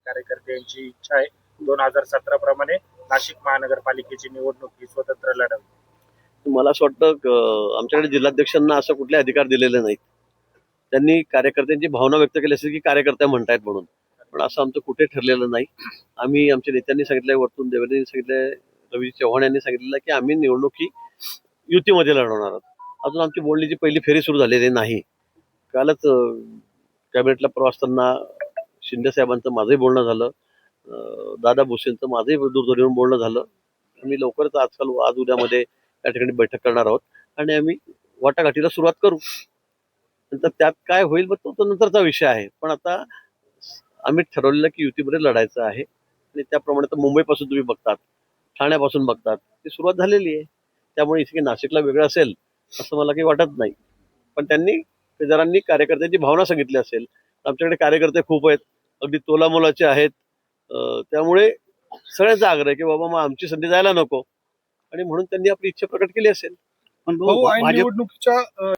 कार्यकर्त्यांची इच्छा आहे 2017 प्रमाणे नाशिक महानगरपालिकेची निवडणूक ही स्वतंत्र लढावी. मला असं वाटतं आमच्याकडे जिल्हाध्यक्षांना असं कुठले अधिकार दिलेले नाहीत. त्यांनी कार्यकर्त्यांची भावना व्यक्त केली असेल की कार्यकर्ते म्हणतायत म्हणून, पण असं आमचं कुठे ठरलेलं नाही. आम्ही आमच्या नेत्यांनी सांगितलंय, वरतून देवेंद्रनी सांगितलंय, रवी चव्हाण यांनी सांगितलेलं की आम्ही निवडणूक ही युतीमध्ये लढवणार आहोत. अजून आमची बोलणीची पहिली फेरी सुरू झालेली नाही. कालच कॅबिनेटला प्रवास करताना शिंदे साहेबांचं माझंही बोलणं झालं, दादा भुसेंचं माझंही दूरध्वनीवरून बोलणं झालं. आम्ही लवकरच आजकाल आज उद्यामध्ये त्या ठिकाणी बैठक करणार आहोत आणि आम्ही वाटाघाटीला सुरुवात करू. नंतर त्यात काय होईल मग तो नंतरचा विषय आहे. पण आता आम्ही ठरवलेलं की युतीमध्ये लढायचं आहे आणि त्याप्रमाणे तर मुंबईपासून तुम्ही बघतात, ठाण्यापासून बघतात, ती सुरुवात झालेली आहे. त्यामुळे इथे नाशिकला वेगळं असेल असं मला काही वाटत नाही. पण त्यांनी केदारांनी कार्यकर्त्यांची भावना सांगितली असेल. आमच्याकडे कार्यकर्ते खूप आहेत, अगदी तोलामोलाचे आहेत. त्यामुळे सगळ्यांचा आग्रह आहे की बाबा मग आमची संधी जायला नको, आणि म्हणून त्यांनी आपली इच्छा प्रकट केली असेल. पण भाऊ, निवडणुकीच्या